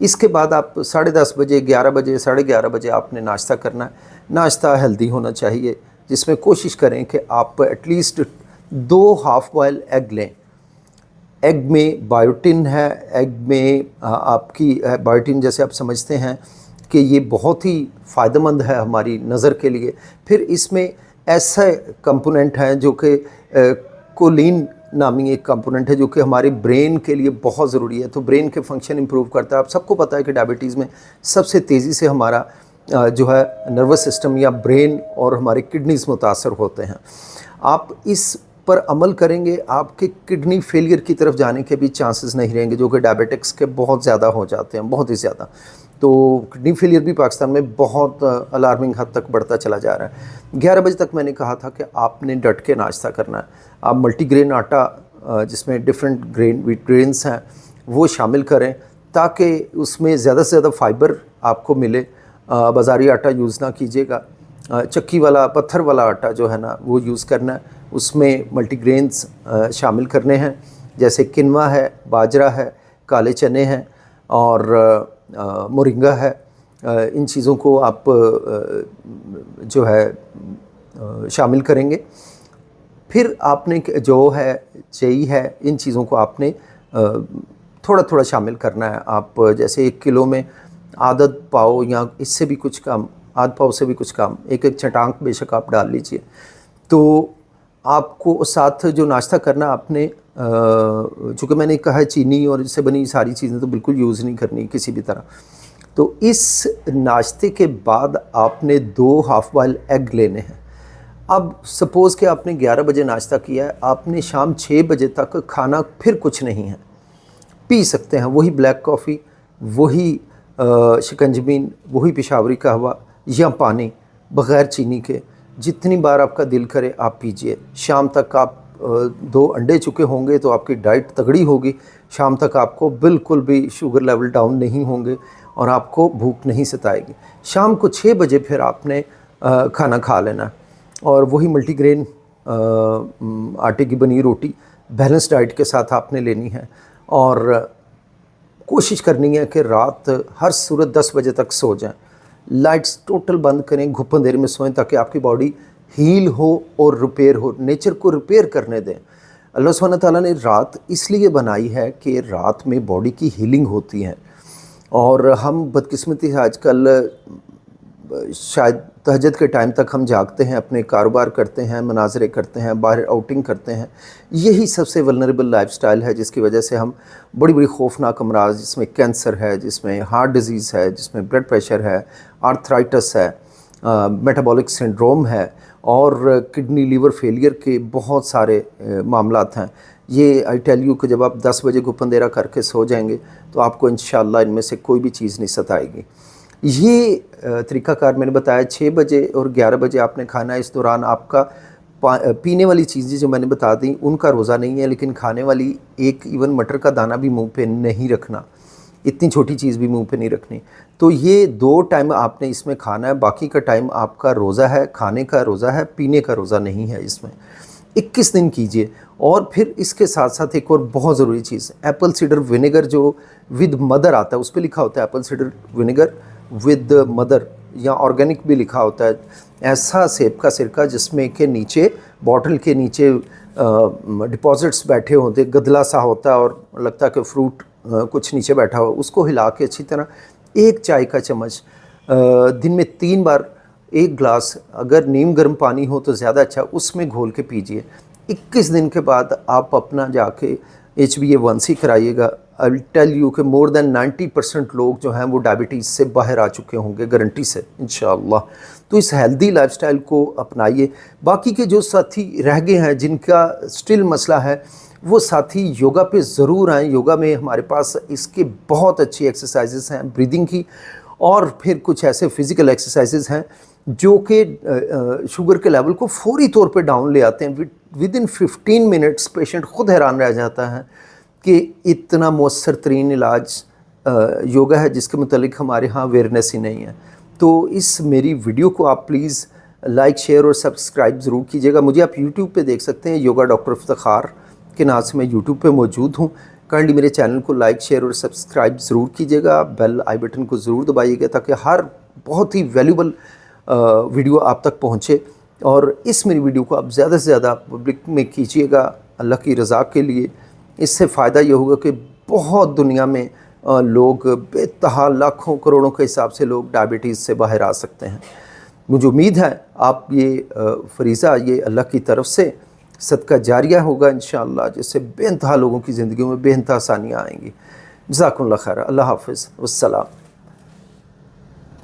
اس کے بعد آپ 10:30 بجے 11 بجے 11:30 بجے آپ نے ناشتہ کرنا ہے. ناشتہ ہیلدی ہونا چاہیے جس میں کوشش کریں کہ آپ at least 2 half boil egg لیں. ایگ میں بایوٹن ہے، ایگ میں آپ کی بایوٹن جیسے آپ سمجھتے ہیں کہ یہ بہت ہی فائدہ مند ہے ہماری نظر کے لیے. پھر اس میں ایسے کمپوننٹ ہیں جو کہ کولین نامی ایک کمپوننٹ ہے جو کہ ہمارے برین کے لیے بہت ضروری ہے، تو برین کے فنکشن امپروو کرتا ہے. آپ سب کو پتہ ہے کہ ڈائبٹیز میں سب سے تیزی سے ہمارا جو ہے نروس سسٹم یا برین اور ہمارے کڈنیز متاثر ہوتے ہیں. آپ اس پر عمل کریں گے آپ کے کڈنی فیلئر کی طرف جانے کے بھی چانسز نہیں رہیں گے، جو کہ ڈائبٹکس کے بہت زیادہ ہو جاتے ہیں، بہت ہی زیادہ. تو کڈنی فیلئر بھی پاکستان میں بہت الارمنگ حد تک بڑھتا چلا جا رہا ہے. 11 بجے تک میں نے کہا تھا کہ آپ نے ڈٹ کے ناشتہ کرنا ہے. آپ ملٹی گرین آٹا جس میں ڈفرینٹ ویٹ گرینس ہیں وہ شامل کریں تاکہ اس میں زیادہ سے زیادہ فائبر آپ کو ملے. بازاری آٹا یوز نہ کیجیے گا، چکی والا پتھر والا آٹا جو ہے نا وہ یوز کرنا ہے. اس میں ملٹی گرینس شامل کرنے ہیں جیسے کنوا ہے، باجرہ ہے، کالے چنے ہیں اور مورنگا ہے. ان چیزوں کو آپ جو ہے شامل کریں گے. پھر آپ نے جو ہے چئی ہے، ان چیزوں کو آپ نے تھوڑا تھوڑا شامل کرنا ہے. آپ جیسے 1 کلو میں عدد پاؤ یا اس سے بھی کچھ کم، آدھ پاؤ سے بھی کچھ کم، ایک چٹانک بے شک آپ ڈال لیجئے. تو آپ کو ساتھ جو ناشتہ کرنا آپ نے چونکہ میں نے کہا ہے چینی اور اس سے بنی ساری چیزیں تو بالکل یوز نہیں کرنی کسی بھی طرح. تو اس ناشتے کے بعد آپ نے 2 ہاف بوائل ایگ لینے ہیں. اب سپوز کہ آپ نے 11 بجے ناشتہ کیا ہے، آپ نے شام 6 بجے تک کھانا پھر کچھ نہیں ہے. پی سکتے ہیں وہی بلیک کافی، وہی شکنجبین، وہی پشاوری قہوہ یا پانی بغیر چینی کے. جتنی بار آپ کا دل کرے آپ پیجئے. شام تک آپ 2 انڈے چکے ہوں گے تو آپ کی ڈائٹ تگڑی ہوگی. شام تک آپ کو بالکل بھی شوگر لیول ڈاؤن نہیں ہوں گے اور آپ کو بھوک نہیں ستائے گی. شام کو 6 بجے پھر آپ نے کھانا کھا لینا ہے اور وہی ملٹی گرین آٹے کی بنی روٹی بیلنس ڈائٹ کے ساتھ آپ نے لینی ہے. اور کوشش کرنی ہے کہ رات ہر صورت 10 بجے تک سو جائیں. لائٹس ٹوٹل بند کریں، گھپ اندھیرے میں سوئیں تاکہ آپ کی باڈی ہیل ہو اور ریپیئر ہو. نیچر کو ریپیئر کرنے دیں. اللہ سبحانہ تعالیٰ نے رات اس لیے بنائی ہے کہ رات میں باڈی کی ہیلنگ ہوتی ہے. اور ہم بدقسمتی سے آج کل شاید تہجد کے ٹائم تک ہم جاگتے ہیں، اپنے کاروبار کرتے ہیں، مناظرے کرتے ہیں، باہر آؤٹنگ کرتے ہیں. یہی سب سے ولنریبل لائف سٹائل ہے جس کی وجہ سے ہم بڑی بڑی خوفناک امراض جس میں کینسر ہے، جس میں ہارٹ ڈیزیز ہے، جس میں بلڈ پریشر ہے، آرتھرائٹس ہے، میٹابولک سنڈروم ہے اور کڈنی لیور فیلئر کے بہت سارے معاملات ہیں. یہ آئی ٹیل یو کہ جب آپ 10 بجے گھپ اندھیرا کر کے سو جائیں گے تو آپ کو انشاءاللہ ان میں سے کوئی بھی چیز نہیں ستائے گی. یہ طریقہ کار میں نے بتایا. 6 بجے اور 11 بجے آپ نے کھانا ہے. اس دوران آپ کا پینے والی چیزیں جو میں نے بتا دیں ان کا روزہ نہیں ہے، لیکن کھانے والی ایک ایون مٹر کا دانہ بھی منہ پہ نہیں رکھنا، اتنی چھوٹی چیز بھی منہ پہ نہیں رکھنی. تو یہ 2 ٹائم آپ نے اس میں کھانا ہے. باقی کا ٹائم آپ کا روزہ ہے، کھانے کا روزہ ہے، پینے کا روزہ نہیں ہے. اس میں 21 دن کیجئے. اور پھر اس کے ساتھ ساتھ ایک اور بہت ضروری چیز، ایپل سیڈر ونیگر جو ود مدر آتا ہے، اس پہ لکھا ہوتا ہے apple cedar vinegar with mother, یا آرگینک بھی لکھا ہوتا ہے. ایسا سیب کا سرکہ جس میں کہ نیچے باٹل کے نیچے ڈپازٹس بیٹھے ہوتے، گدلا سا ہوتا ہے اور لگتا ہے کہ فروٹ کچھ نیچے بیٹھا ہوا، اس کو ہلا کے اچھی طرح 1 چائے کا چمچ دن میں 3 بار 1 گلاس، اگر نیم گرم پانی ہو تو زیادہ اچھا، اس میں گھول کے پیجئے. 21 دن کے بعد آپ اپنا جا کے HbA1c کرائیے گا. آئی ول ٹیل یو کہ مور دین 90% لوگ جو ہیں وہ ڈائبٹیز سے باہر آ چکے ہوں گے گارنٹی سے انشاءاللہ. تو اس ہیلدی لائف سٹائل کو اپنائیے. باقی کے جو ساتھی رہ گئے ہیں جن کا سٹل مسئلہ ہے وہ ساتھی یوگا پہ ضرور آئیں. یوگا میں ہمارے پاس اس کے بہت اچھی ایکسرسائزز ہیں بریدنگ کی، اور پھر کچھ ایسے فزیکل ایکسرسائزز ہیں جو کہ شوگر کے لیول کو فوری طور پہ ڈاؤن لے آتے ہیں. ود ان 15 منٹس پیشنٹ خود حیران رہ جاتا ہے کہ اتنا مؤثر ترین علاج یوگا ہے جس کے متعلق ہمارے ہاں اویئرنیس ہی نہیں ہے. تو اس میری ویڈیو کو آپ پلیز لائک، شیئر اور سبسکرائب ضرور کیجیے گا. مجھے آپ یوٹیوب پہ دیکھ سکتے ہیں، یوگا ڈاکٹر افتخار کے نام سے میں یوٹیوب پہ موجود ہوں. کائنڈلی میرے چینل کو لائک شیئر اور سبسکرائب ضرور کیجیے گا، بیل آئی بٹن کو ضرور دبائیے گا تاکہ ہر بہت ہی ویلیوبل ویڈیو آپ تک پہنچے، اور اس میری ویڈیو کو آپ زیادہ سے زیادہ پبلک میں کیجیے گا اللہ کی رضا کے لیے۔ اس سے فائدہ یہ ہوگا کہ بہت دنیا میں لوگ بے تہا لاکھوں کروڑوں کے حساب سے لوگ ڈائبٹیز سے باہر آ سکتے ہیں۔ مجھے امید ہے آپ یہ فریضہ یہ اللہ کی طرف سے صدقہ جاریہ ہوگا انشاءاللہ، جس سے بے انتہا لوگوں کی زندگیوں میں بے انتہا آسانیاں آئیں گی۔ جزاکم اللہ خیر، اللہ حافظ، والسلام۔